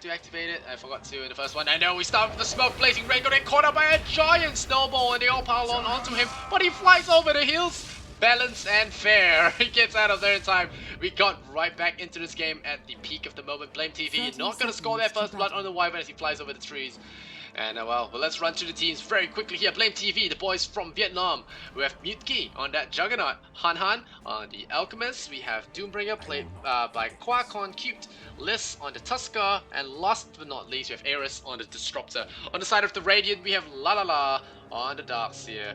to activate it. I forgot to in the first one. I know we start with the smoke. Blazing Red got caught up by a giant snowball, and they all pile on onto him, but he flies over the hills. Balanced and fair. He gets out of there in time. We got right back into this game at the peak of the moment. BlameTV not going to score their first blood on the Wyvern as he flies over the trees. And well, let's run through the teams very quickly here. BlameTV, the boys from Vietnam. We have Mutki on that Juggernaut. Han Han on the Alchemist. We have Doombringer played by Quacon Cute. Lys on the Tusker. And last but not least, we have Ares on the Disruptor. On the side of the Radiant, we have La La La on the Darkseer.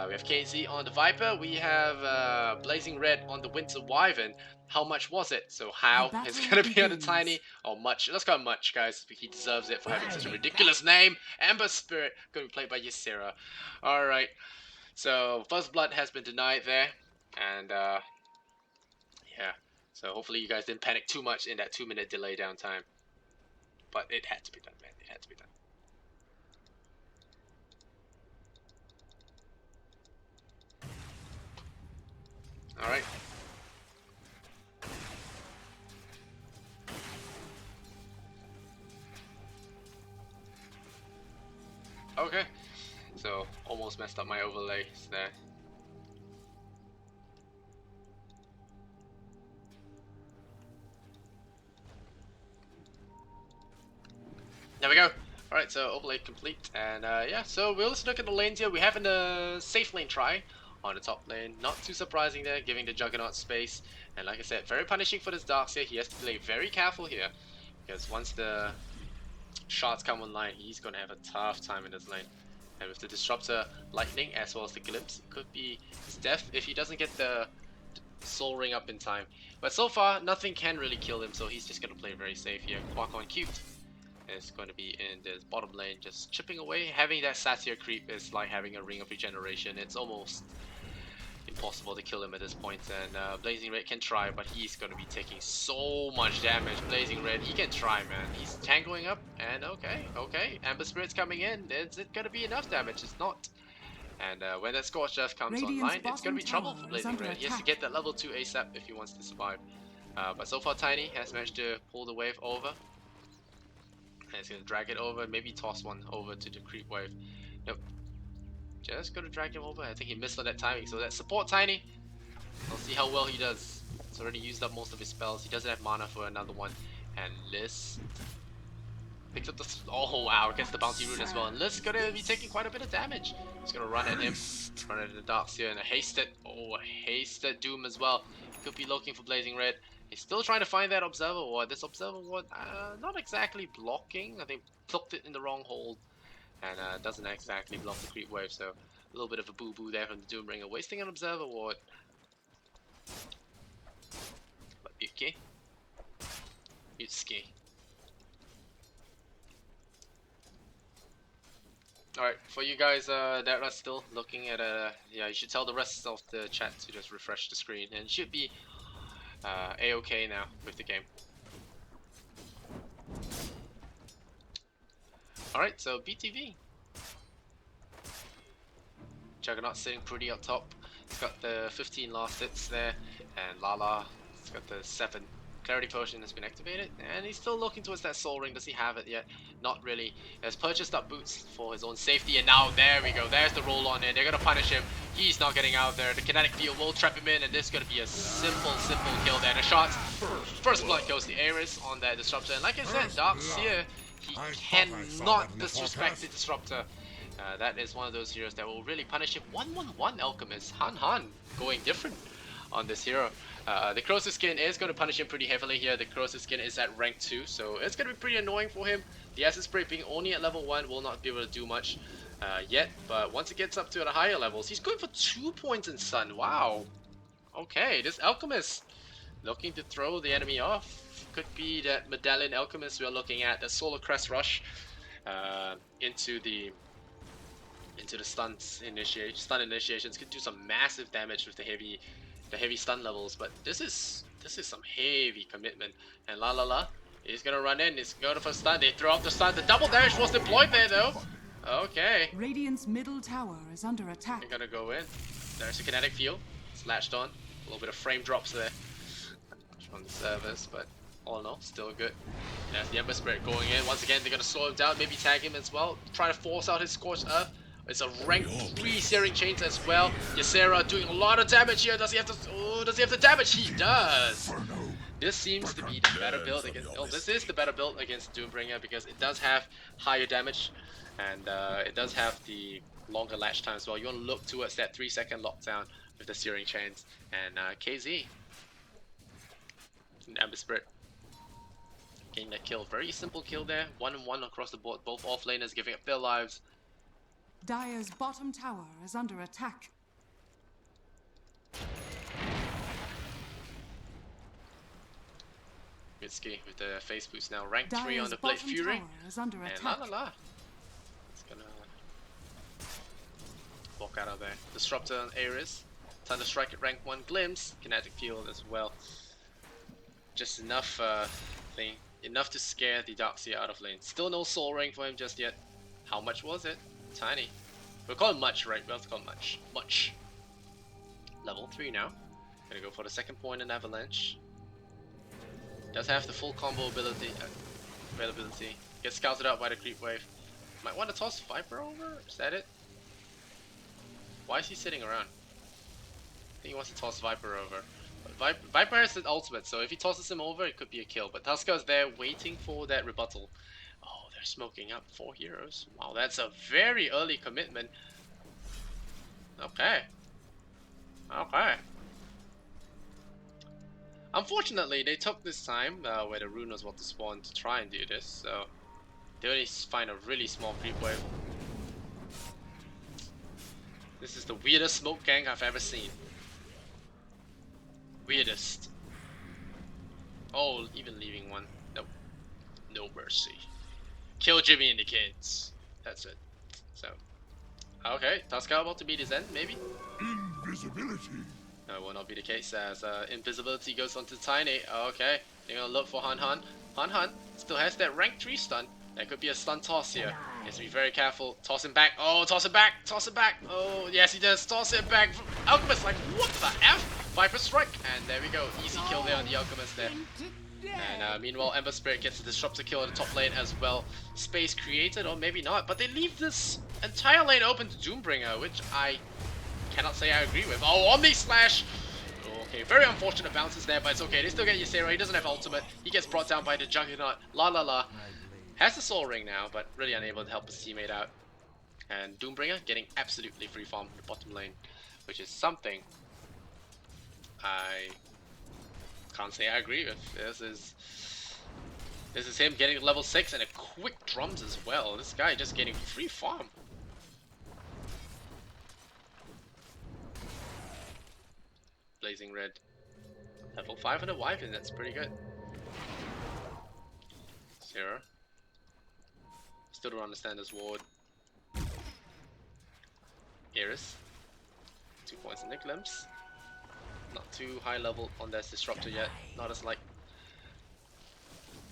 We have KZ on the Viper. We have Blazing Red on the Winter Wyvern. How much was it? So how is it going to be on the Tiny? Or Much. Let's go Much, guys. He deserves it for having such a ridiculous name. Amber Spirit, going to be played by Ysera. Alright. So, first blood has been denied there. And, yeah. So, hopefully you guys didn't panic too much in that 2-minute delay downtime. But it had to be done, man. It had to be done. Alright. Okay. So, almost messed up my overlays there. There we go. Alright, so overlay complete. And yeah, so we'll just look at the lanes here. We have a safe lane try on the top lane. Not too surprising there, giving the Juggernaut space. And like I said, very punishing for this Darkseer. He has to play very careful here. Because once the shots come online, he's going to have a tough time in this lane. And with the Disruptor Lightning as well as the Glimpse, it could be his death if he doesn't get the Soul Ring up in time. But so far, nothing can really kill him, so he's just going to play very safe here. Quacon Cute is going to be in this bottom lane, just chipping away. Having that Satyr creep is like having a Ring of Regeneration. It's almost impossible to kill him at this point, and Blazing Red can try, but he's going to be taking so much damage. Blazing Red, he can try, man. He's tangoing up, and okay, Amber Spirit's coming in. Is it going to be enough damage? It's not. And when that Scorch Death comes online, it's going to be trouble for Blazing Red. He has to get that level 2 ASAP if he wants to survive. But so far, Tiny has managed to pull the wave over. And it's going to drag it over, maybe toss one over to the creep wave. Nope. Just gonna drag him over. I think he missed on that timing. So that support Tiny. I'll see how well he does. He's already used up most of his spells. He doesn't have mana for another one. And Lys picks up the... Oh wow, gets the bounty rune as well. And Lys gonna be taking quite a bit of damage. He's gonna run at him. Run at the Darkseer and a hasted. Oh, a hasted Doom as well. He could be looking for Blazing Red. He's still trying to find that Observer Ward. This Observer Ward, not exactly blocking. I think plucked it in the wrong hold. And doesn't exactly block the creep wave, so a little bit of a boo-boo there from the Doombringer, wasting an Observer Ward. But Utski. Alright, for you guys that are still looking at yeah, you should tell the rest of the chat to just refresh the screen, and it should be a-okay now with the game. Alright, so BTV. Juggernaut sitting pretty up top. He's got the 15 last hits there, and Lala has got the 7. Clarity Potion has been activated, and he's still looking towards that Soul Ring. Does he have it yet? Not really. He has purchased up boots for his own safety, and now there we go. There's the roll on in. They're going to punish him. He's not getting out there. The Kinetic Field will trap him in, and this is going to be a simple kill there. The shots. First blood goes to Ares on that Disruptor, and like I said, Darkseer, he cannot disrespect the Disruptor. That is one of those heroes that will really punish him. 1-1-1 Alchemist. Han Han going different on this hero. The Cross's Skin is going to punish him pretty heavily here. The Cross's Skin is at rank 2, so it's going to be pretty annoying for him. The Acid Spray being only at level 1 will not be able to do much yet, but once it gets up to the higher levels, he's going for 2 points in Sun. Wow. Okay, this Alchemist looking to throw the enemy off. Could be that Medallion Alchemist we're looking at, the Solar Crest Rush into the stun initiations. Could do some massive damage with the heavy stun levels, but this is some heavy commitment. And La La La is gonna run in. He's going for stun. They throw out the stun. The double damage was deployed there though. Okay. Radiant's middle tower is under attack. They're gonna go in. There's a Kinetic Field. It's latched on. A little bit of frame drops there from the servers, but All in all, still good. There's the Ember Spirit going in. Once again, they're going to slow him down, maybe tag him as well. Try to force out his Scorched Earth. It's a rank 3 Searing Chains as well. Ysera doing a lot of damage here. Does he have to... Oh, does he have the damage? He does! This seems to be the better build against... Oh, this is the better build against Doombringer because it does have higher damage. And it does have the longer latch time as well. You want to look towards that 3-second lockdown with the Searing Chains. And KZ. And Ember Spirit. Getting that kill. Very simple kill there. 1-1 across the board. Both offlaners giving up their lives. Dire's bottom tower is under attack. Mitsuki with the face boost now. Rank 3 Dire's on the Blade bottom Fury. tower is under And attack. It's gonna walk out of there. Disruptor on Ares. Thunder Strike at rank 1. Glimpse. Kinetic Field as well. Just enough enough to scare the Darkseer out of lane. Still no soul ring for him just yet. How much was it? Tiny. We'll call it much, right? We'll call it much. Much. Level 3 now. Gonna go for the second point in Avalanche. Does have the full combo ability, availability. Gets scouted out by the creep wave. Might want to toss Viper over? Is that it? Why is he sitting around? I think he wants to toss Viper over. But Viper has the ultimate, so if he tosses him over, it could be a kill. But Tusker is there waiting for that rebuttal. Oh, they're smoking up 4 heroes. Wow, that's a very early commitment. Okay. Okay. Unfortunately, they took this time where the rune was about to spawn to try and do this, so they only find a really small creep wave. This is the weirdest smoke gang I've ever seen. Weirdest. Oh, even leaving one. Nope. No mercy. Kill Jimmy and the kids. That's it. So, okay, Tusker about to beat his end, maybe? Invisibility. No, it will not be the case as invisibility goes onto Tiny. Okay, they're gonna look for Han Han. Han Han still has that rank 3 stun. That could be a stun toss here. He has to be very careful. Toss him back. Oh, toss him back. Toss him back. Oh, yes, he does. Toss it back. Alchemist, like, what the F? Viper Strike. And there we go. Easy kill there on the Alchemist there. And meanwhile, Ember Spirit gets a Disruptor kill in the top lane as well. Space created, or maybe not. But they leave this entire lane open to Doombringer, which I cannot say I agree with. Oh, Omni Slash! Okay, very unfortunate bounces there, but it's okay. They still get Ysera. He doesn't have ultimate. He gets brought down by the Juggernaut. La la la. Has the Soul Ring now, but really unable to help his teammate out. And Doombringer getting absolutely free farm in the bottom lane, which is something I can't say I agree with. This is him getting to level 6 and a quick drums as well. This guy just getting free farm. Blazing Red. Level 5 and a Wyvern, that's pretty good. 0. Still don't understand this ward. Ares. 2 points in the glimpse. Not too high level on this Disruptor yet. Not as like.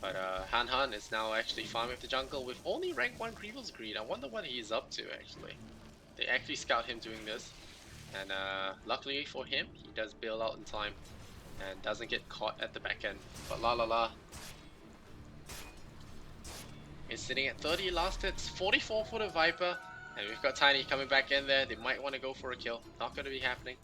But Han Han is now actually farming the jungle with only rank 1 Grievous Greed. I wonder what he's up to actually. They actually scout him doing this. And luckily for him, he does bail out in time. And doesn't get caught at the back end. But la la la. It's sitting at 30 last hits, 44 for the Viper. And we've got Tiny coming back in there. They might want to go for a kill. Not going to be happening.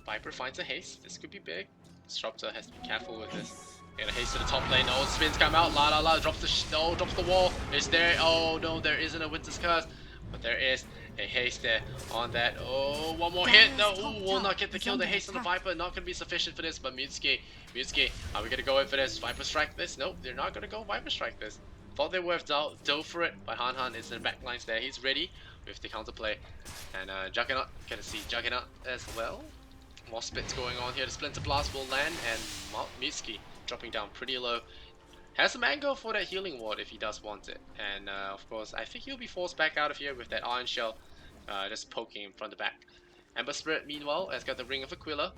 Viper finds a haste. This could be big. Disruptor has to be careful with this. Gonna haste to the top lane. Oh, spins come out. La la la. Drops the wall. Is there? Oh no, there isn't a Winter's Curse. But there is a haste there on that. Oh, one more hit. No, ooh, will not get the kill. The haste on the Viper. Not gonna be sufficient for this. But Mitsuki, are we gonna go in for this? Viper Strike this? Nope, they're not gonna go Viper Strike this. Thought they would have dove for it, but Han Han is in the backlines there. He's ready with the counterplay. And Juggernaut, gonna see Juggernaut as well. More spits going on here. The Splinter Blast will land, and Mitsuki dropping down pretty low. Has a mango for that healing ward if he does want it. And of course, I think he'll be forced back out of here with that Iron Shell just poking him from the back. Ember Spirit, meanwhile, has got the Ring of Aquila.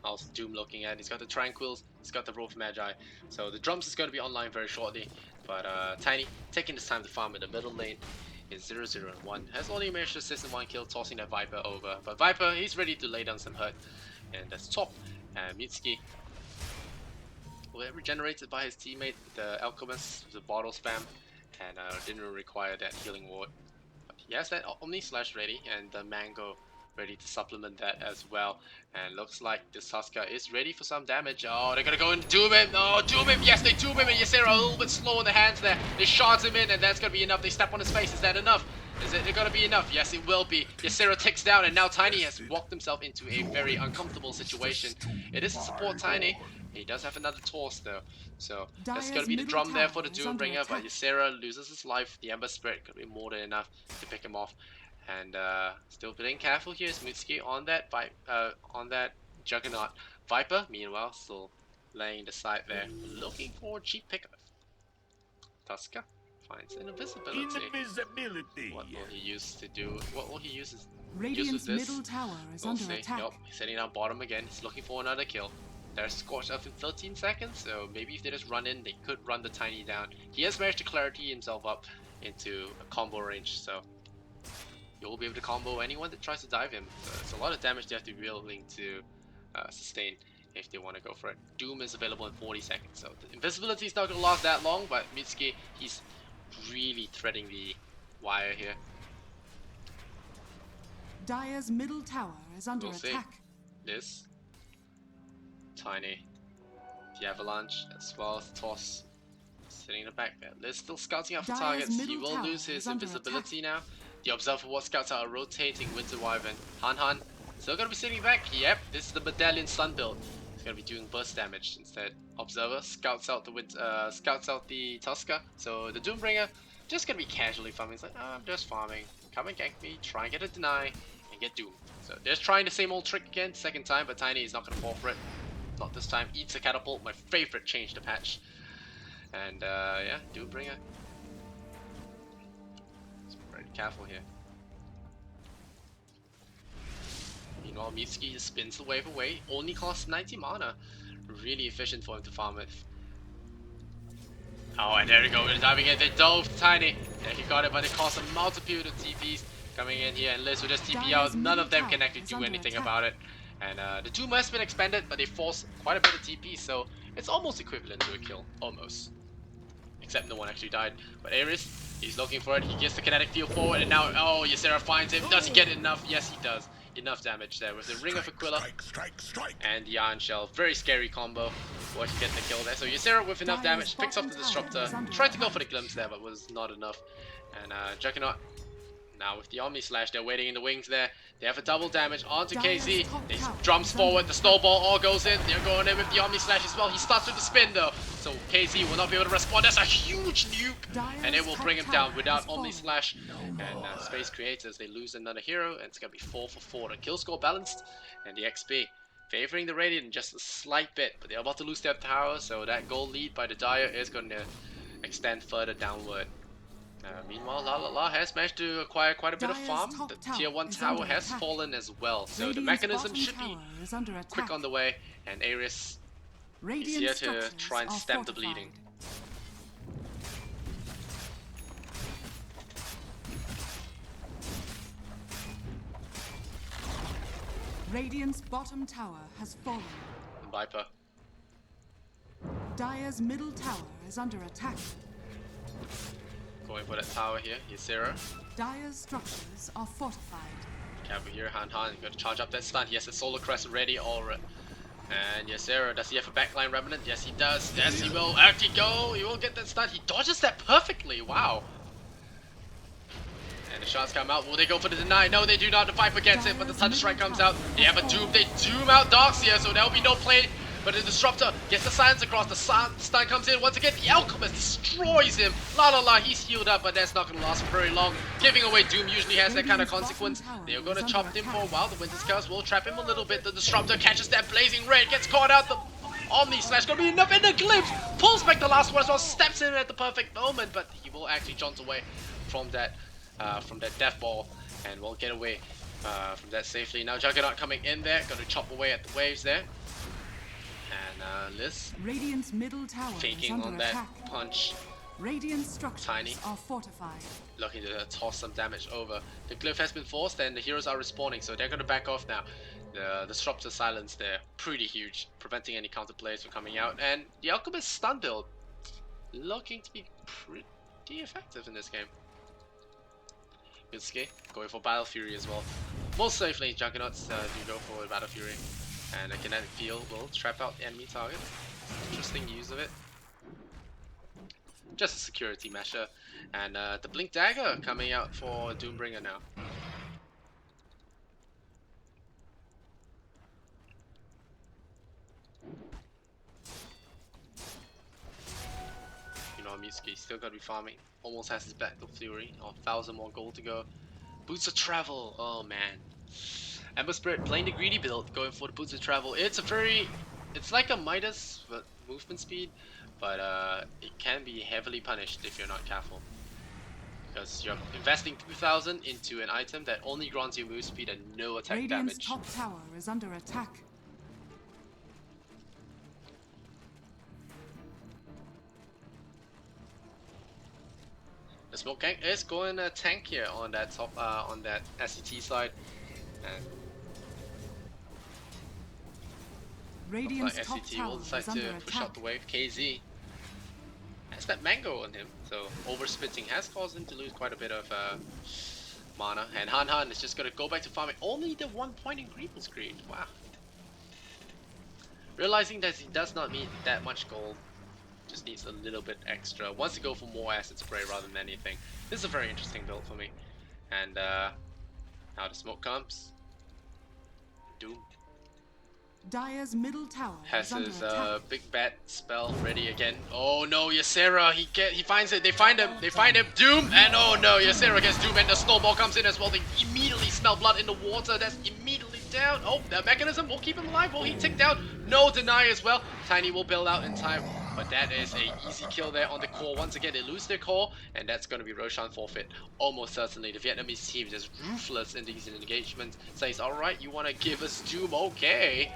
How's Doom looking at? He's got the Tranquils, he's got the Rope Magi. So the drums is going to be online very shortly. But Tiny taking this time to farm in the middle lane. Is 0-0 and 1. Has only managed to assist in 1 kill, tossing that Viper over. But Viper, he's ready to lay down some hurt. and that's top. And Mitsuki will get regenerated by his teammate, the Alchemist, the bottle spam, and didn't require that healing ward. But he has that Omni Slash ready, and the Mango ready to supplement that as well. And looks like this Tusker is ready for some damage. Oh, they're gonna go and doom him. Oh, doom him. Yes, they doom him. And Ysera a little bit slow in the hands there. They shard him in, and that's gonna be enough. They step on his face. Is that enough? Is it gonna be enough? Yes, it will be. Ysera ticks down, and now Tiny has walked himself into a very uncomfortable situation. It is a support Tiny. He does have another Torse though, so that's gonna be the drum there for the Doombringer. But Ysera loses his life. The Ember Spirit could be more than enough to pick him off. And still being careful here is Mitsuki on that Juggernaut. Viper, meanwhile, still laying the side there, looking for a cheap pickup. Tusker finds an invisibility. Invisibility. What will he use to do? What will he use? Radiant's this? middle tower is We'll under see. attack. Yup, he's heading down bottom again. He's looking for another kill. They're scorched up in 13 seconds, so maybe if they just run in, they could run the Tiny down. He has managed to clarity himself up into a combo range, so you'll be able to combo anyone that tries to dive him. So it's a lot of damage they have to be willing to sustain if they want to go for it. Doom is available in 40 seconds, so the invisibility is not going to last that long, but Mitsuki, he's really threading the wire here. Dire's middle tower is under We'll see. attack. This Tiny, the Avalanche, as well as Toss sitting in the back there. Liz still scouting out for Dire's targets. He middle will tower lose his is under invisibility now. The Observer Ward scouts are rotating Winter Wyvern. Han still gonna be sitting back. Yep, this is the Medallion Sun build. He's gonna be doing burst damage instead. Observer scouts out the Tusker. So the Doombringer just gonna be casually farming. He's like, oh, I'm just farming. Come and gank me, try and get a deny, and get doomed. So they're just trying the same old trick again, second time, but Tiny is not gonna fall for it. Not this time. Eats a catapult, my favorite change to patch. And yeah, Doombringer. Just be very careful here. Meanwhile, Mitsuki just spins the wave away. Only costs 90 mana. Really efficient for him to farm with. Oh, and there we go. We're diving in. They dove Tiny. Yeah, he got it, but it costs a multitude of TPs coming in here. And Liz will just TP out. None of them can actually do anything about it. And the Doom has been expanded, but they force quite a bit of TP, so it's almost equivalent to a kill. Almost. Except no one actually died. But Ares, he's looking for it. He gets the kinetic field forward, and now, oh, Ysera finds him. Does he get enough? Yes, he does. Enough damage there with the Ring of Aquila and the Iron Shell. Very scary combo. Was getting the kill there. So Ysera with enough damage picks up the Disruptor. Tried to go for the Glimpse there, but was not enough. And Juggernaut, now with the Omni Slash, they're waiting in the wings there. They have a double damage onto KZ. They drums forward, the snowball all goes in. They're going in with the Omni Slash as well. He starts with the spin though, so KZ will not be able to respond. That's a huge nuke, and it will bring him down without Omni Slash. And Space Creators, they lose another hero, and it's gonna be 4 for 4. The kill score balanced, and the XP favoring the Radiant just a slight bit, but they're about to lose their tower, so that goal lead by the Dire is going to extend further downward. Meanwhile, La has managed to acquire quite a bit of farm. The tier 1 tower has fallen as well, so the mechanism should be quick on the way, and Ares is here to try and stem the bleeding. Radiant's bottom tower has fallen. Viper. Dire's middle tower is under attack. Going for that tower here, Ysera. Dire's structures are fortified. Careful here, Han, you gotta charge up that stun. He has the Solar Crest ready already. And Ysera, does he have a backline Revenant? Yes, he does. Yes, he will actually go. He will get that stun. He dodges that perfectly. Wow. And the shots come out. Will they go for the deny? No, they do not. The Viper gets it, but the Thunder Strike comes out. They have a Doom. They doom out Darkseer, so there will be no play. But the Disruptor gets the silence across. The stun comes in once again. The Alchemist destroys him. He's healed up, but that's not going to last for very long. Giving away Doom usually has that kind of consequence. They're going to chop him for a while. The Winter's Curse will trap him a little bit. The Disruptor catches that blazing red, gets caught out. The Omni Slash going to be enough, and the Glimpse pulls back the last one as well. Steps in at the perfect moment, but he will actually jaunt away from that death ball, and will get away from that safely. Now Juggernaut coming in there, going to chop away at the waves there. And Liz Radiant's middle tower faking is under on that attack. punch Radiant structures Tiny. are fortified. Looking to toss some damage over. The glyph has been forced and the heroes are respawning, so they're gonna back off now. The disruptor silence there, pretty huge, preventing any counter plays from coming out. And the Alchemist stun build, looking to be pretty effective in this game. Mitsuki going for Battle Fury as well. Most safe lane Juggernauts do go for the Battle Fury. And a kinetic field will trap out the enemy target. Interesting use of it. Just a security measure. And the Blink Dagger coming out for Doombringer now. You know, Mitsuki still gotta be farming. Almost has his Battle Fury. 1,000 more gold to go. Boots of Travel. Oh man. Ember Spirit playing the greedy build, going for the Boots of Travel. It's like a Midas but movement speed, but it can be heavily punished if you're not careful. Because you're investing 2,000 into an item that only grants you move speed and no attack Radiant's damage. top tower is under attack. The Smoke Gang is going to tank here on that top, on that SCT side, and Radiant's top SCT tower will decide is under to push out attack. the wave. KZ has that mango on him, so overspitting has caused him to lose quite a bit of mana. And Han is just gonna go back to farming only the 1 point in Grievous Greed. Wow. Realizing that he does not need that much gold, just needs a little bit extra. Wants to go for more acid spray rather than anything. This is a very interesting build for me. And now the smoke comes. Doom Dire's middle tower has is under his attack. big bat spell ready again. Oh no, Ysera, he finds it. They find him. Doom, and oh no, Ysera gets Doom, and the snowball comes in as well. They immediately smell blood in the water. That's immediately down. Oh, the mechanism will keep him alive. Will he tick down? No, deny as well. Tiny will bail out in time, but that is a easy kill there on the core. Once again, they lose their core, and that's going to be Roshan forfeit. Almost certainly. The Vietnamese team is ruthless in these engagements. Says, all right, you want to give us Doom? Okay.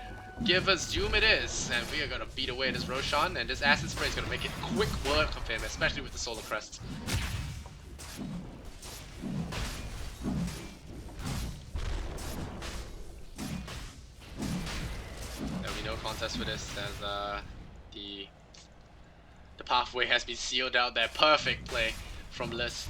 Give us Doom it is, and we are gonna beat away this Roshan, and this acid spray is gonna make it quick work of him, especially with the solar crest. There'll be no contest for this, as the pathway has been sealed out there. Perfect play from Lys.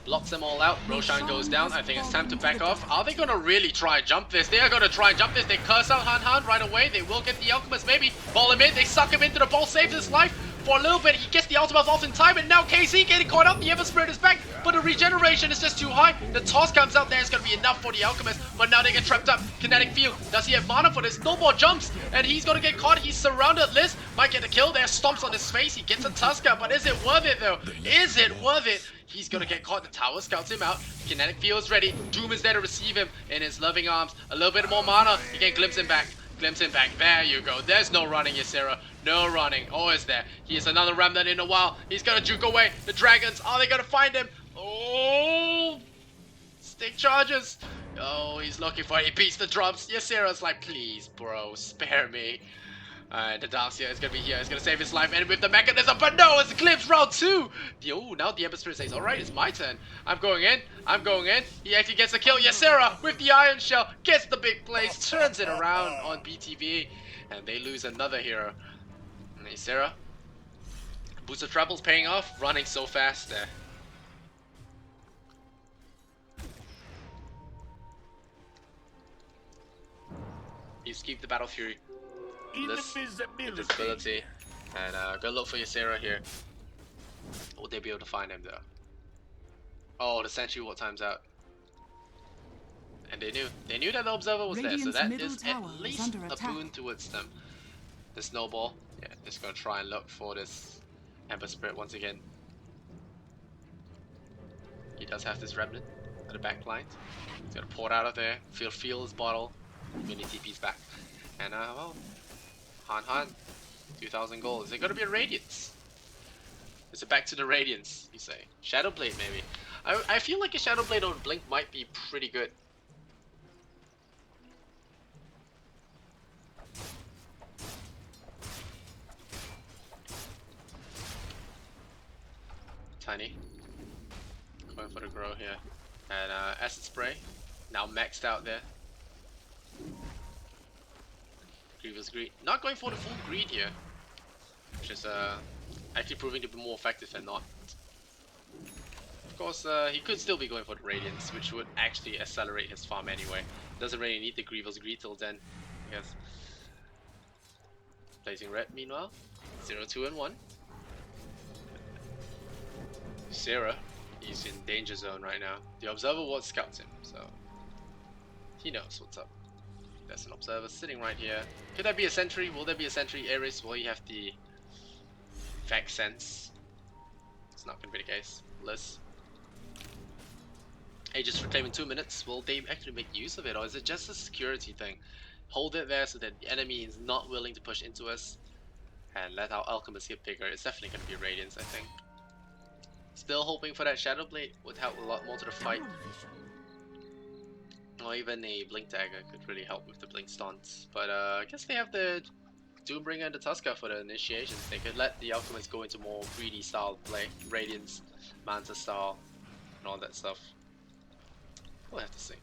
Blocks them all out. Roshan goes down. I think it's time to back off. Are they gonna really try and jump this? They are gonna try and jump this. They curse out Han right away. They will get the Alchemist, maybe. Ball him in. They suck him into the ball. Saves his life for a little bit. He gets the ultimate off in time, and now KC getting caught up. The Ever Spirit is back, but the regeneration is just too high. The toss comes out there. It's gonna be enough for the Alchemist, but now they get trapped up. Kinetic field. Does he have mana for this? Snowball jumps, and he's gonna get caught. He's surrounded. Liz might get a kill there. Stomps on his face. He gets a Tusker, but is it worth it though? Is it worth it? He's gonna get caught. The tower scouts him out. Kinetic field is ready. Doom is there to receive him in his loving arms. A little bit more mana. He can glimpse him back. Glimpse him back. There you go. There's no running, Ysera. No running. Oh, is there? He is another remnant in a while. He's gonna juke away. The dragons. Are they gonna find him? Oh! Stick charges. Oh, he's looking for it. He beats the drums. Ysera's like, please, bro, spare me. The Darkseer is gonna be here. It's gonna save his life, and with the mechanism, but no, it's Eclipse round 2. Now the Ember Spirit says, alright, it's my turn. I'm going in. He actually gets a kill. Ysera with the Iron Shell gets the big place, turns it around on BTV, and they lose another hero. And Ysera, Boots of Trouble's paying off, running so fast there. He's keep the Battle Fury. Invisibility. And go look for Ysera here. Will they be able to find him though? Oh, the Sentry Ward time's out. And they knew that the Observer was there, so that is at least a boon towards them. The Snowball, yeah, is gonna try and look for this Ember Spirit once again. He does have this Remnant at the back line. He's gonna pour it out of there, feel his bottle, mini TP's back. And well, Han, 2,000 gold. Is it gonna be a Radiance? Is it back to the Radiance, you say? Shadowblade maybe. I feel like a Shadowblade on Blink might be pretty good. Tiny. Going for the grow here. And acid spray. Now maxed out there. Grievous greed. Not going for the full greed here. Which is actually proving to be more effective than not. Of course, he could still be going for the Radiance, which would actually accelerate his farm anyway. Doesn't really need the Grievous Greed till then, I guess. Placing red meanwhile. 0, 2, and 1. Sarah, he's in danger zone right now. The Observer Ward scouts him, so he knows what's up. There's an Observer sitting right here. Could that be a sentry? Will there be a sentry? Ares, will you have the Vac Sense? It's not going to be the case. Liz. Aegis Reclaim in 2 minutes. Will they actually make use of it, or is it just a security thing? Hold it there so that the enemy is not willing to push into us, and let our Alchemist get bigger. It's definitely going to be Radiance, I think. Still hoping for that Shadow Blade would help a lot more to the fight. Or even a Blink Dagger could really help with the Blink Stance. But I guess they have the Doombringer and the Tusker for the initiations. They could let the Alchemist go into more greedy style play. Radiance, Manta style, and all that stuff. We'll have to see.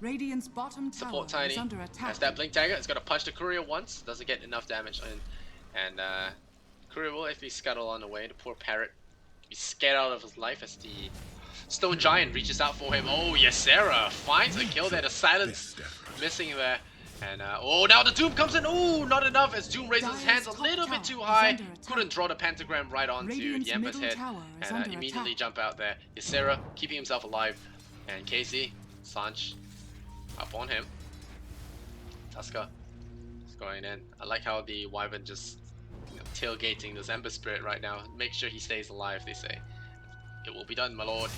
Radiant's bottom tower Support Tiny. is under attack. Has that Blink Dagger. It's got to punch the Courier once. Doesn't get enough damage in. And Courier will actually scuttle on the way. The poor Parrot. He's scared out of his life as the Stone Giant reaches out for him. Oh, yes, Sarah finds a kill there. The silence missing there. And oh, now the Doom comes in. Oh, not enough as Doom raises his hands a little bit too high. Couldn't draw the pentagram right onto the Ember's head. And immediately jump out there. Ysera keeping himself alive. And Casey, Sanch, up on him. Tusker is going in. I like how the Wyvern just tailgating this Ember Spirit right now. Make sure he stays alive, they say. It will be done, my lord.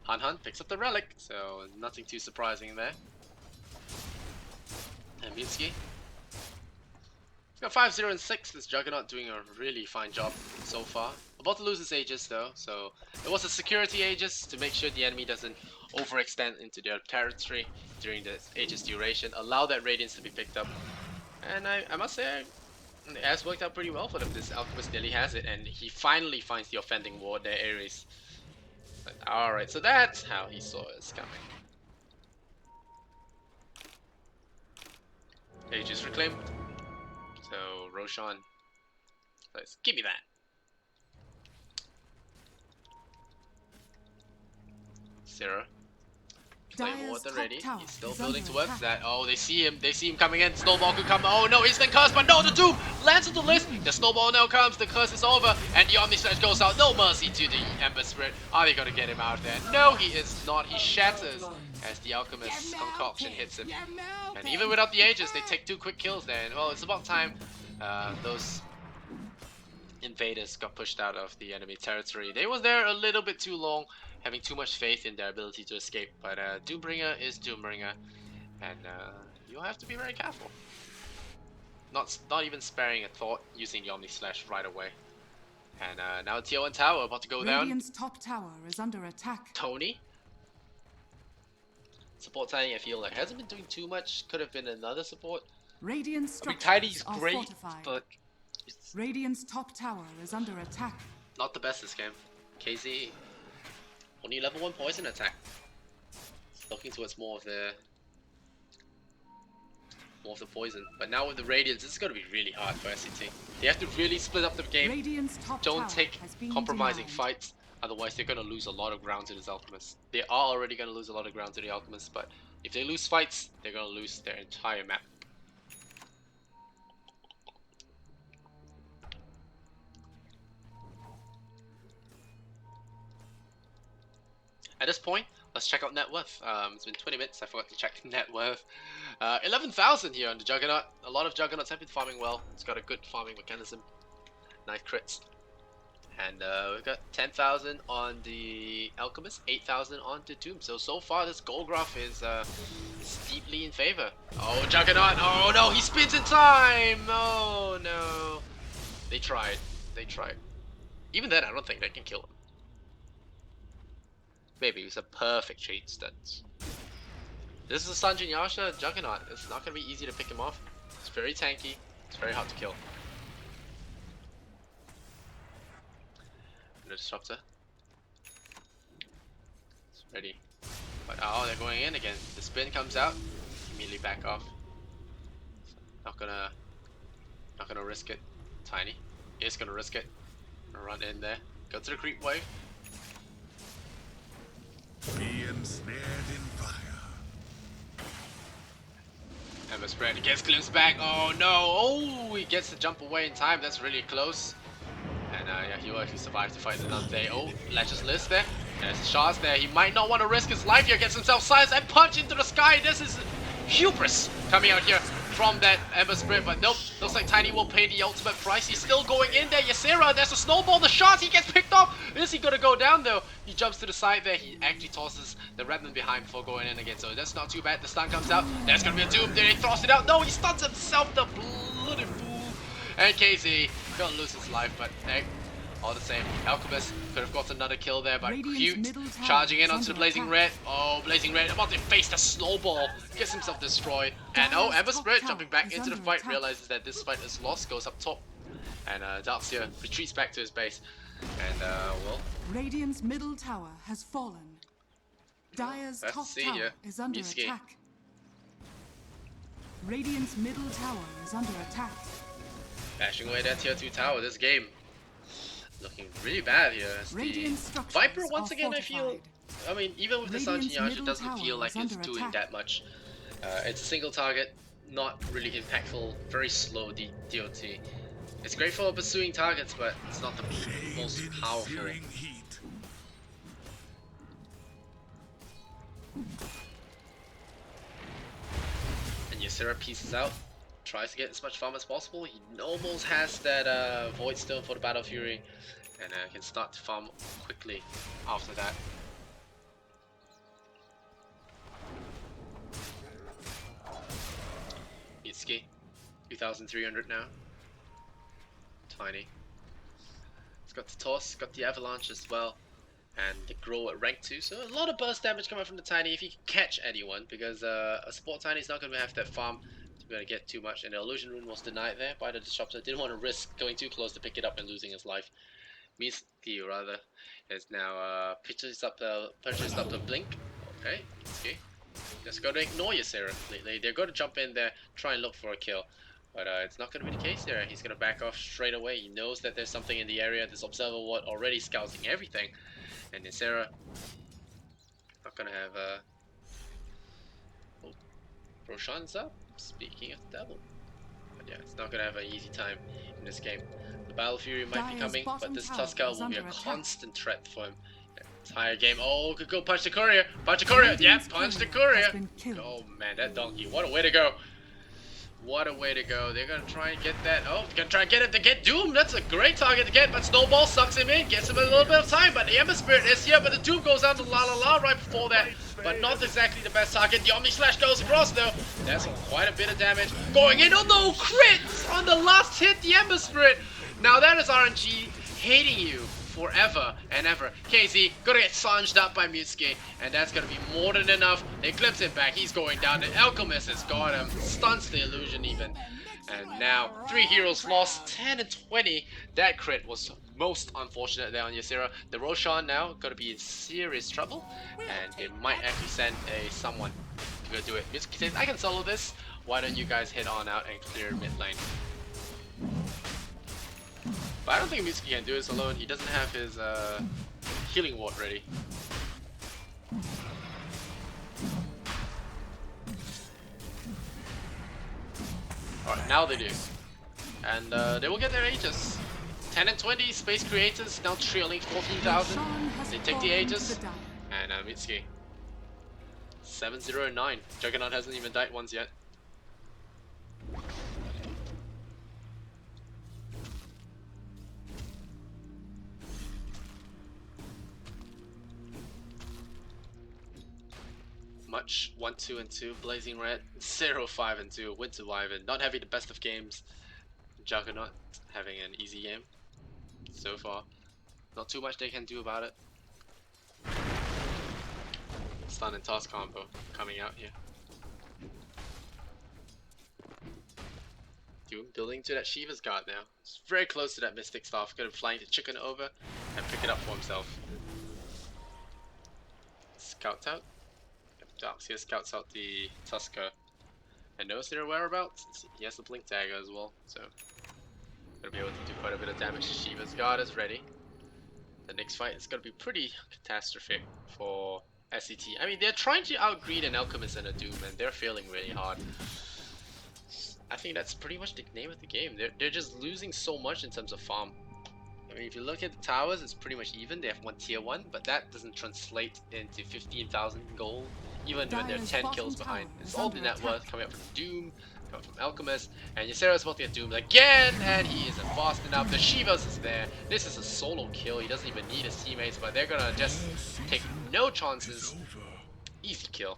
Han picks up the relic, so nothing too surprising there. And Minsky. He's got 5, 0, and 6. This Juggernaut doing a really fine job so far. About to lose his Aegis though, so it was a security Aegis to make sure the enemy doesn't overextend into their territory during the Aegis duration. Allow that Radiance to be picked up. And I must say, it has worked out pretty well for them. This Alchemist nearly has it, and he finally finds the offending ward there, Ares. Alright, so that's how he saw us coming. Aegis reclaimed. So Roshan says, give me that. Sarah. Flame Ward ready. He's still building towards that. Oh, they see him coming in. Snowball could come. Oh no, instant curse, but no, the Doom lands on the list. The Snowball now comes, the curse is over, and the Omni Slash goes out. No mercy to the Ember Spirit. Are they gonna get him out there? No, he is not. He shatters as the Alchemist's concoction hits him. And even without the Aegis, they take 2 quick kills there. And well, it's about time those invaders got pushed out of the enemy territory. They was there a little bit too long, having too much faith in their ability to escape. But Doombringer is Doombringer, and you'll have to be very careful. Not even sparing a thought using the Omni Slash right away. And now Tier 1 tower about to go down. Radiant's top tower is under attack. Tony. Support Tiny, I feel like hasn't been doing too much. Could have been another support. Radiant's I mean, structures Tiny's are great, fortified. but it's Radiant's top tower is under attack. not the best this game. KZ only level 1 poison attack. It's looking towards more of the poison. But now with the Radiance, this is going to be really hard for SCT. They have to really split up the game. Radiant's top Don't tower take has been compromising denied. fights. Otherwise, they're going to lose a lot of ground to this Alchemist. They are already going to lose a lot of ground to the Alchemist, but if they lose fights, they're going to lose their entire map. At this point, let's check out net worth. It's been 20 minutes, I forgot to check net worth. 11,000 here on the Juggernaut. A lot of Juggernauts have been farming well. It's got a good farming mechanism. Nice crits. And we've got 10,000 on the Alchemist, 8,000 on the Doom. So far this gold graph is steeply in favor. Oh, Juggernaut! Oh no, he spins in time! Oh no. They tried. Even then, I don't think they can kill him. Maybe it was a perfect chain stance. This is a Sanjin Yasha Juggernaut. It's not going to be easy to pick him off. It's very tanky. It's very hard to kill. And the Disruptor. It's ready. But oh, they're going in again. The spin comes out. Immediately back off. Not gonna risk it. Tiny is gonna risk it. Gonna run in there. Go to the creep wave. Be ensnared in fire. Ember spread. He gets glimpsed back. Oh no! Oh, he gets the jump away in time. That's really close. And yeah, he will actually survive to fight the Dante. Oh, Ledger's list there. There's the shards there. He might not want to risk his life here. Gets himself silenced and punch into the sky. This is hubris coming out here from that Ember Spirit, but nope. Looks like Tiny will pay the ultimate price. He's still going in there. Ysera, there's a snowball. The shots, he gets picked off. Is he gonna go down though? He jumps to the side there. He actually tosses the Remnant behind before going in again, so that's not too bad. The stun comes out. There's gonna be a Doom. Then he throws it out. No, he stuns himself, the bloody fool. And KZ gonna lose his life, but hey, all the same. Alchemist could have got another kill there, but cute. Charging in onto the Blazing Red. Oh, Blazing Red about to face the snowball. Gets himself destroyed. And oh, Ember Spirit jumping back into the fight. Realizes that this fight is lost. Goes up top. And Darkseer retreats back to his base. And well, Radiant's middle tower has fallen. Dire's let's top see tower here. is under Mitsuki. attack. Radiant's middle tower is under attack. bashing away that tier 2 tower. This game looking really bad here. As the Viper once again, I feel. I mean, even with the Sanjin Yasha, it doesn't feel like it's doing that much. It's a single target, not really impactful, very slow DOT. It's great for pursuing targets, but it's not the most powerful. And Ysera pieces out, tries to get as much farm as possible. He almost has that Void Stone for the Battle Fury, and can start to farm quickly after that. Mitsuki, 2,300 now. Tiny. It's got the Toss, got the Avalanche as well, and the Grow at rank 2. So a lot of burst damage coming from the Tiny if he can catch anyone, because a support Tiny is not going to have that farm to be able to get too much. And the Illusion Rune was denied there by the Disruptor. Didn't want to risk going too close to pick it up and losing his life. Mitsuki rather is now purchased up the Blink. Okay, Mitsuki. Just going to ignore Ysera completely. They're going to jump in there, try and look for a kill. But it's not going to be the case there. He's going to back off straight away. He knows that there's something in the area. This Observer Ward already scouting everything. And Ysera not going to have oh, Roshan's up. Speaking of the devil. But yeah, it's not going to have an easy time in this game. The Battle Fury might be coming, but this Tuskar will be a constant threat for him. Entire game. Oh, could go punch the courier. Punch the courier. Yeah, punch the courier. Oh man, that donkey. What a way to go. What a way to go. They're gonna try and get that. Oh, they're gonna try and get it to get Doom. That's a great target to get, but Snowball sucks him in, gets him a little bit of time. But the Ember Spirit is here, but the Doom goes down to La La La right before that. But not exactly the best target. The Omni Slash goes across though. That's quite a bit of damage. Going in. Oh no, crit on the last hit, the Ember Spirit. Now that is RNG hating you forever and ever. KZ gonna get sunged up by Mitsuki, and that's gonna be more than enough. They glimpse him back, he's going down. The Alchemist has got him, stunts the illusion even. And now 3 heroes lost, 10 and 20. That crit was most unfortunate there on Ysera. The Roshan now gonna be in serious trouble, and it might actually send someone to go do it. Mitsuki says, I can solo this. Why don't you guys head on out and clear mid lane? But I don't think Mitsuki can do this alone. He doesn't have his healing ward ready. Alright, now they do. And they will get their Aegis. 10 and 20, Space Creators now trailing 14,000. They take the Aegis. And Mitsuki. 7-0 and 9. Juggernaut hasn't even died once yet. Much 1-2 and 2, Blazing Red 0-5 and 2, Winter Wyvern not having the best of games, Juggernaut having an easy game so far. Not too much they can do about it. Stun and toss combo coming out here. Doom building to that Shiva's Guard now. It's very close to that Mystic Staff. Gonna flying the chicken over and pick it up for himself. Scouts out. Darkseer scouts out the Tusker and knows their whereabouts. He has the Blink Dagger as well, so gonna be able to do quite a bit of damage. Shiva's Guard is ready. The next fight is gonna be pretty catastrophic for SCT. I mean, they're trying to outgreed an Alchemist and a Doom, and they're failing really hard. I think that's pretty much the name of the game. They're just losing so much in terms of farm. I mean, if you look at the towers, it's pretty much even. They have one tier 1, but that doesn't translate into 15,000 gold, even when they're 10 kills behind. It's all the net worth coming up from Doom, coming from Alchemist, and Ysera's about to get Doomed again, and he isn't fast enough. The Shivas is there. This is a solo kill. He doesn't even need his teammates, but they're gonna just take no chances. Easy kill.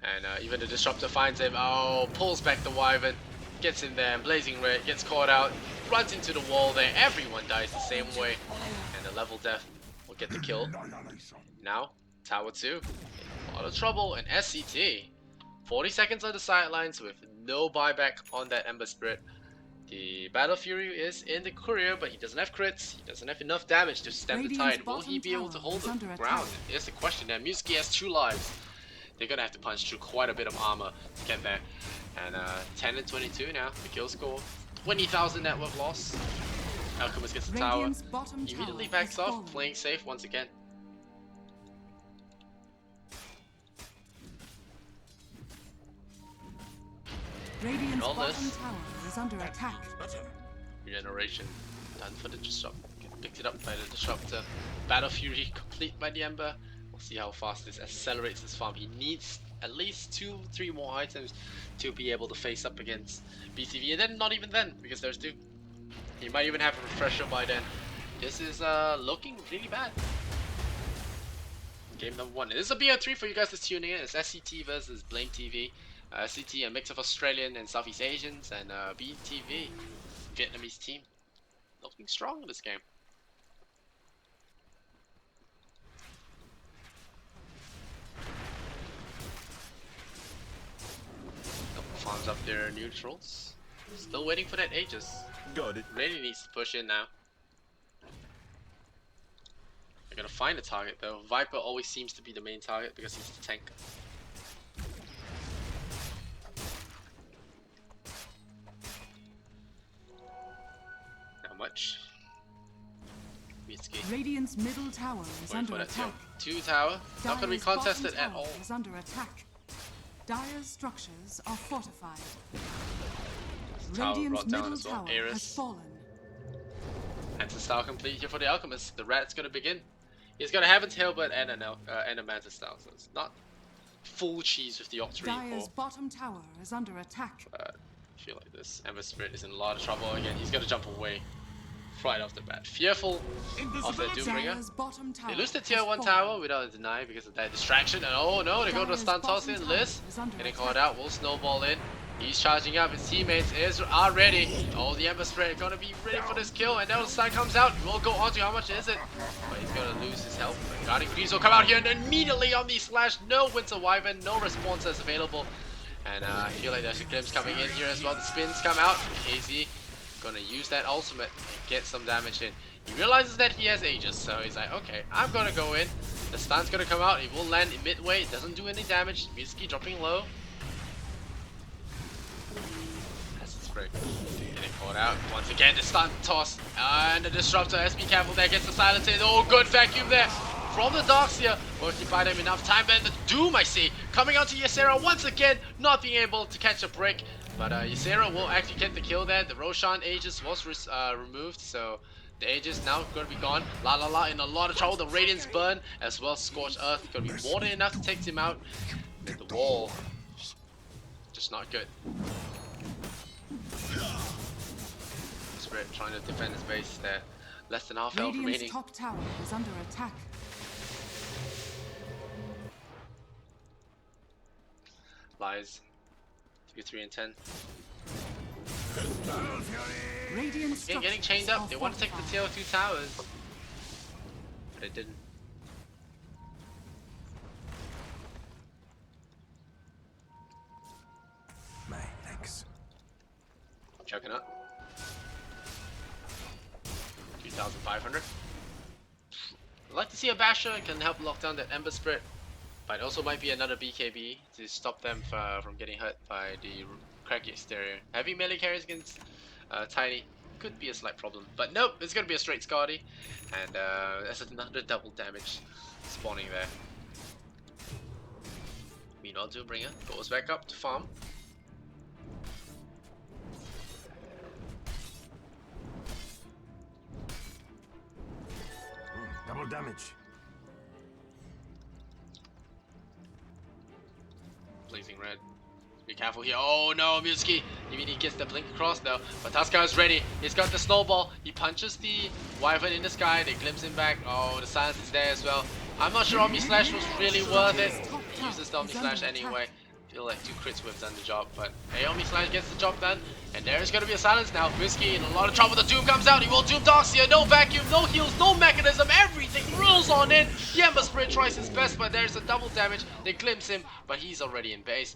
And even the Disruptor finds him. Oh, pulls back the Wyvern, gets in there, and Blazing Red gets caught out, runs into the wall there. Everyone dies the same way, and the level death will get the kill. Now, Tower 2 in a lot of trouble, and SCT 40 seconds on the sidelines with no buyback on that Ember Spirit. The Battle Fury is in the courier, but he doesn't have crits. He doesn't have enough damage to stem the tide. Will he be able to hold the ground? Here's the question there. Muski has 2 lives. They're gonna have to punch through quite a bit of armor to get there. And 10 and 22 now. The kill score. 20,000 net worth loss. Alchemist gets the tower. He immediately backs off, playing safe once again. Radiant's bottom tower is under attack. Regeneration done for the Disruptor. Picked it up by the Disruptor. Battle Fury complete by the Ember. We'll see how fast this accelerates his farm. He needs at least 2-3 more items to be able to face up against BTV, and then not even then, because there's Doom. He might even have a refresher by then. This is looking really bad. Game number 1. This is a BO3 for you guys that's tuning in. It's SCT versus BlameTV. SCT, a mix of Australian and Southeast Asians, and BTV, Vietnamese team. Looking strong in this game. Farms up their neutrals. Still waiting for that Aegis. Got it. Really needs to push in now. They're gonna find a target though. Viper always seems to be the main target because he's the tank. How much? Radiant's middle tower is under attack. 2 tower. Not gonna be contested at all. Is under attack. Dire's structures are fortified. Radiant's middle tower has fallen. Mantis style complete here for the Alchemist. The rat's gonna begin. He's gonna have a tailbird and a Mantis style, so it's not full cheese with the Octarine. Dire's bottom tower is under attack. But I feel like this Ember Spirit is in a lot of trouble again. He's gonna jump away right off the bat. Fearful of the Doombringer. They lose the tier 1 tower without a deny because of that distraction. And oh no, they go to a stun toss in. Liz getting caught out, will snowball in. He's charging up, his teammates are ready. Oh, the Ember Spirit gonna be ready for this kill, and now the stun comes out. We'll go on to how much is it? But he's gonna lose his health. Guarding Greaves will come out here, and immediately on the slash, no Winter Wyvern, no response that's available. And I feel like there's a glimpse coming in here as well. The spins come out. KZ gonna use that ultimate and get some damage in. He realizes that he has Aegis, so he's like, okay, I'm gonna go in. The stun's gonna come out. It will land in midway. It doesn't do any damage. Mizuki dropping low. That's the spray. Getting caught out. Once again, the stun toss. And the Disruptor has to be careful there. Gets the silence in. Oh, good vacuum there from the Darkseer. Working by them enough time. And the Doom, I see, coming onto Ysera once again. Not being able to catch a break. But Ysera will actually get the kill there. The Roshan Aegis was removed, so the Aegis now going to be gone. La La La in a lot of trouble. The Radiance Burn as well. Scorched Earth going to be more than enough to take him out. And the wall, just not good. Spirit trying to defend his base there. Less than half health remaining. Radiant's top tower is under attack. Lies. 3 and 10. Again, getting chained up. They want to take the tier 2 towers, but they didn't. Juggernaut. 2,500. I'd like to see a Basher can help lock down that Ember Spirit, but it also might be another BKB to stop them from getting hurt by the cracky exterior. Heavy melee carries against Tiny could be a slight problem, but nope, it's gonna be a straight Scotty, and there's another double damage spawning there. Meanwhile, Doombringer goes back up to farm. Double damage. Blazing red. Be careful here. Oh no, Muski! He gets the blink across though. But Tuskar is ready. He's got the snowball. He punches the wyvern in the sky. They glimpse him back. Oh, the silence is there as well. I'm not sure Omni Slash was really worth it. He uses the Omni Slash anyway. Feel like 2 crits would have done the job, but hey, Omni Slash gets the job done, and there is going to be a silence now. Whiskey in a lot of trouble. The Doom comes out. He will Doom Doxia. No vacuum, no heals, no mechanism. Everything rolls on in. The Ember Spirit tries his best, but there's a double damage. They glimpse him, but he's already in base,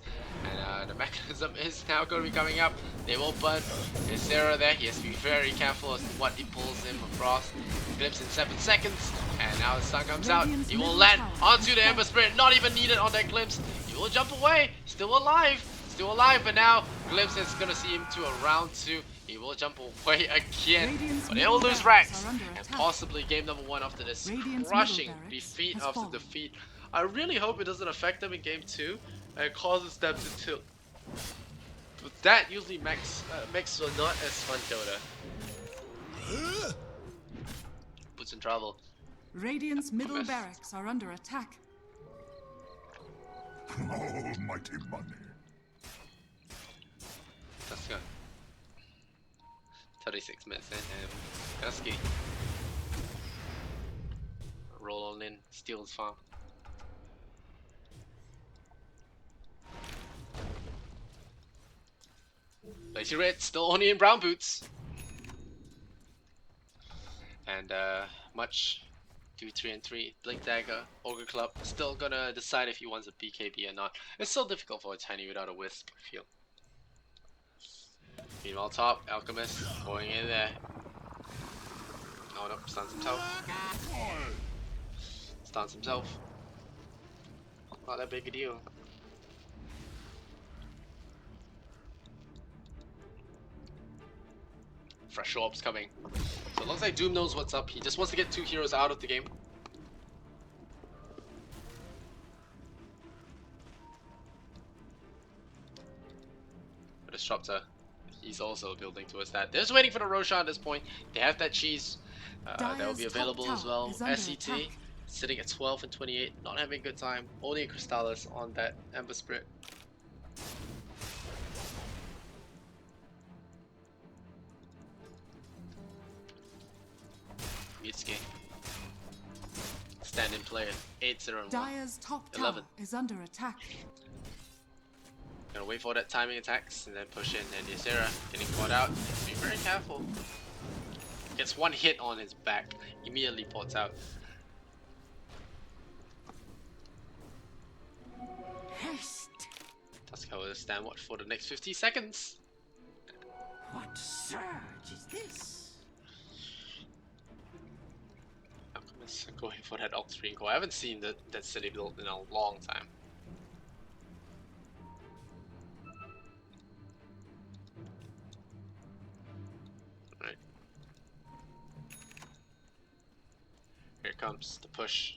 and the mechanism is now going to be coming up. They will burn. There's Sarah there. He has to be very careful as to what he pulls him across. Glimpse in 7 seconds, and now the stun comes out. He will land onto the Ember Spirit. Not even needed on that glimpse. He will jump away, still alive, but now Glimpse is gonna see him to a round 2. He will jump away again, but they will lose ranks, and possibly game number 1 after this crushing defeat after defeat. I really hope it doesn't affect them in game 2 and causes them to tilt. But that usually makes for not as fun Dota. Puts in trouble. Radiant's middle barracks are under attack. Almighty money. Let's go. 36 minutes in, and Husky. Roll on in, steal his farm. Lazy Red still only in brown boots. And much 2-3-3, Blink Dagger, Ogre Club, still gonna decide if he wants a BKB or not. It's so difficult for a Tiny without a Wisp, I feel. Meanwhile top, Alchemist going in there. Oh no, stuns himself. Stuns himself. Not that big a deal. Fresh orbs coming. So it looks like Doom knows what's up. He just wants to get 2 heroes out of the game. But Disruptor, he's also building towards that. They're just waiting for the Roshan at this point. They have that cheese that will be available as well. SCT sitting at 12 and 28, not having a good time. Only a Crystallis on that Ember Spirit. Mitsuki. Stand in player 8-0-1. Dire's top tower 11. is under attack. Gonna wait for that timing attacks and then push in. And Ysera getting caught out. Be very careful. Gets 1 hit on his back. Immediately ports out. Haste. Tuskar will stand watch for the next 50 seconds. What surge is this? Alchemist going for that Octarine core. I haven't seen that city built in a long time. Alright. Here comes the push.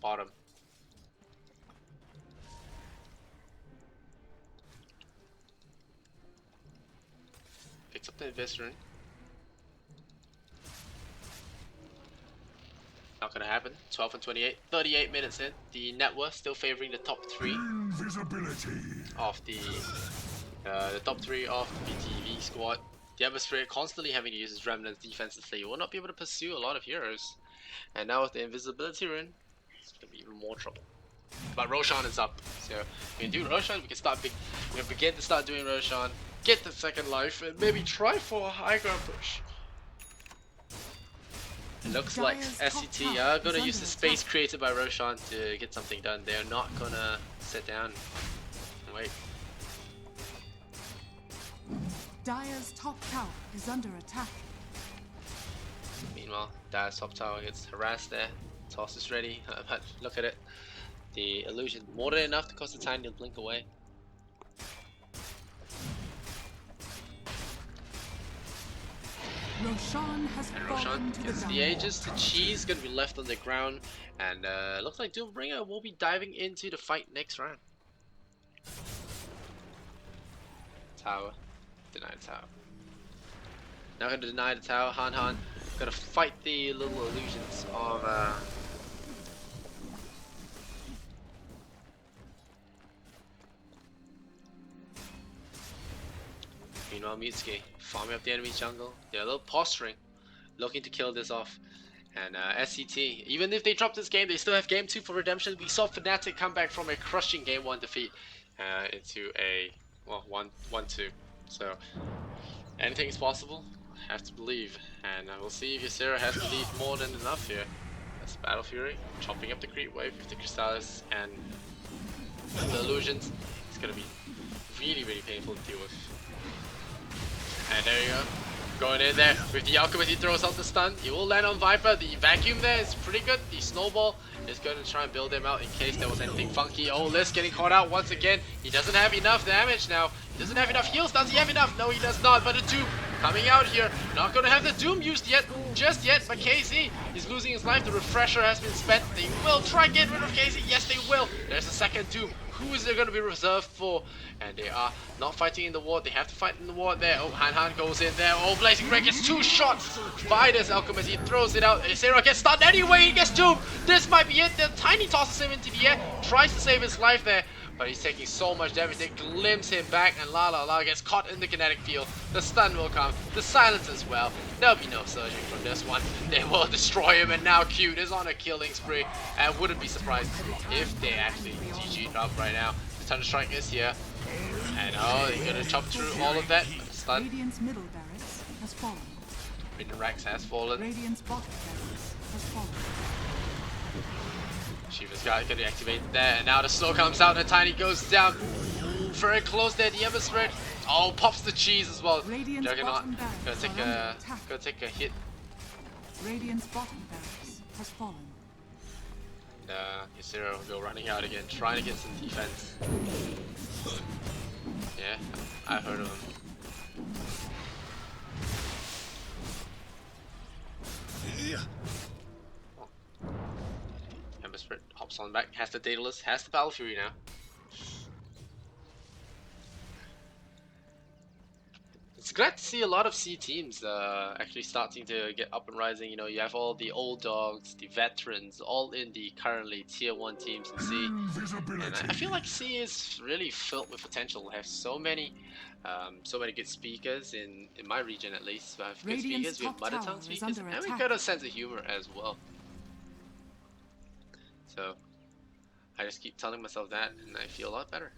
Bottom. Picks up the Inviscerin. Not gonna happen. 12 and 28. 38 minutes in. The net worth still favoring the top 3 Invisibility. of the top 3 of the BTV squad. The Ember Spirit constantly having to use his remnants defensively. He will not be able to pursue a lot of heroes. And now with the invisibility rune, it's gonna be even more trouble. But Roshan is up, so we can do Roshan. We can begin to start doing Roshan. Get the second life and maybe try for a high ground push. It looks like SCT are gonna use the space created by Roshan to get something done. They're not gonna sit down and wait. Dire's top tower is under attack. Meanwhile, Dire's top tower gets harassed there. Toss is ready, but look at it. The illusion more than enough to cause the Tiny to blink away. Roshan has And fallen Roshan to gets the the ground. Aegis. The Cheese gonna be left on the ground, and looks like Doombringer will be diving into the fight next round. Tower, deny the tower. Now gonna deny the tower. Han gonna fight the little illusions of Meanwhile, Mitsuki farming up the enemy jungle. They're a little posturing, looking to kill this off. And SCT, even if they drop this game, they still have game 2 for redemption. We saw Fnatic come back from a crushing game 1 defeat into a, well, 1-2. So anything is possible. Have to believe, and we'll see if Ysera has belief more than enough here. That's Battle Fury chopping up the creep wave with the Crystallis and the illusions. It's gonna be really painful to deal with. And there you go. Going in there with the Alchemist, he throws out the stun. He will land on Viper. The vacuum there is pretty good. The snowball is going to try and build him out in case there was anything funky. Oh, Liz getting caught out once again. He doesn't have enough damage now. He doesn't have enough heals. Does he have enough? No, he does not. But the Doom coming out here. Not going to have the Doom used yet, just yet. But KZ is losing his life. The refresher has been spent. They will try and get rid of KZ. Yes, they will. There's a second Doom. Who is there going to be reserved for? And they are not fighting in the ward. They have to fight in the ward there. Oh, Han goes in there. Oh, Blazing Ray gets 2 shots by this Alchemist. He throws it out. Ysera gets stunned anyway. He gets doomed. This might be it. The Tiny tosses him into the air. Tries to save his life there. But he's taking so much damage. They glimpse him back. And La gets caught in the kinetic field. The stun will come. The silence as well. There'll be no surging from this one. They will destroy him. And now Cute is on a killing spree. And wouldn't be surprised if they actually GG'd up right now. The Thunder Strike is here. And oh, they're gonna chop through all of that. Stun. Radiant's middle barracks has fallen. Midden Rax has fallen. Radiant's bottom barracks has fallen. Shiva's got gonna activate there, and now the snow comes out and Tiny goes down. Ooh, very close there, the Ember Spirit. Oh, pops the cheese as well. Radiant's Juggernaut bottom barracks gonna take a hit. Radiant's bottom barracks has fallen. Ysera will go running out again, trying to get some defense. Yeah, I've heard of him. Ember Spirit hops on back, has the Daedalus, has the Battle Fury now. It's glad to see a lot of C teams actually starting to get up and rising. You know, you have all the old dogs, the veterans, all in the currently tier 1 teams in C. And I feel like C is really filled with potential. We have so many good speakers in my region at least. We have good Radiant's speakers, we have top mother tower tongue is speakers, under and we've attack. got a sense of humor as well. So I just keep telling myself that, and I feel a lot better.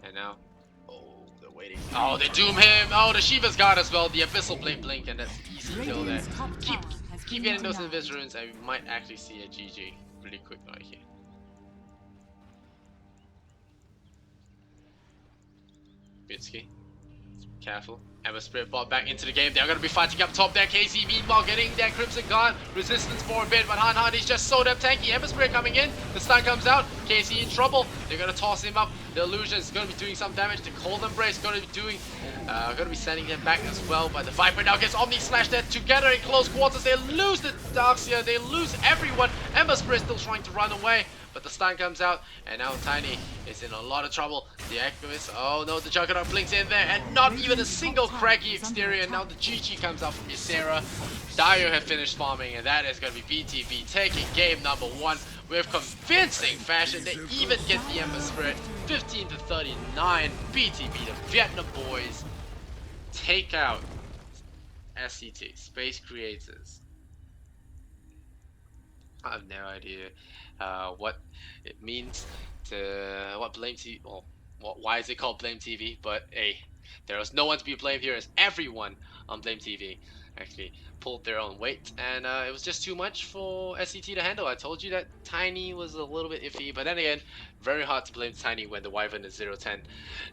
And now, oh, they're waiting. Oh, they doom him. Oh, the Shiva's got as well. The Abyssal Blink, and that's easy kill there. Radiant's top tower has Keep been getting those denied. Invis runes, and we might actually see a GG really quick right here. Mitsuki, careful. Ember Spirit brought back into the game. They're going to be fighting up top there. KZ meanwhile getting their Crimson Guard resistance for a bit, but Han is just so damn tanky. Ember Spirit coming in. The stun comes out. KZ in trouble. They're going to toss him up. The illusion is going to be doing some damage. The Cold Embrace is going to be doing, going to be sending them back as well. But the Viper now gets Omni Slash there together in close quarters. They lose the Darkseer. They lose everyone. Ember Spirit still trying to run away. But the stun comes out, and now Tiny is in a lot of trouble. The Alchemist, oh no, the Juggernaut blinks in there, and not even a single craggy exterior. Now the GG comes out from Ysera. Dio have finished farming, and that is going to be BTV taking game number 1 with convincing fashion. They even get the Ember Spirit, 15-39. BTV, the Vietnam boys, take out SCT, Space Creators. I have no idea what it means to what BlameTV. Well, why is it called BlameTV? But hey, There was no one to be blamed here, as everyone on BlameTV actually pulled their own weight, and it was just too much for SCT to handle. I told you that Tiny was a little bit iffy, but then again, very hard to blame Tiny when the Wyvern is 0-10.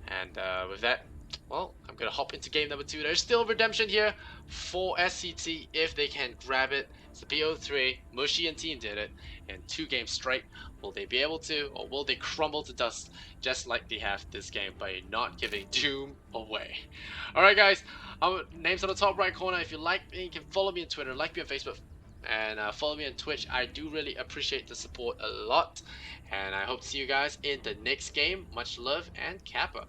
And with that, well, I'm gonna hop into game number 2. There's still redemption here for SCT if they can grab it. It's the BO3, Mushy and team did it in 2 games straight. Will they be able to, or will they crumble to dust just like they have this game by not giving Doom away? Alright guys, name's on the top right corner. If you like me, you can follow me on Twitter, like me on Facebook, and follow me on Twitch. I do really appreciate the support a lot, and I hope to see you guys in the next game. Much love and Kappa.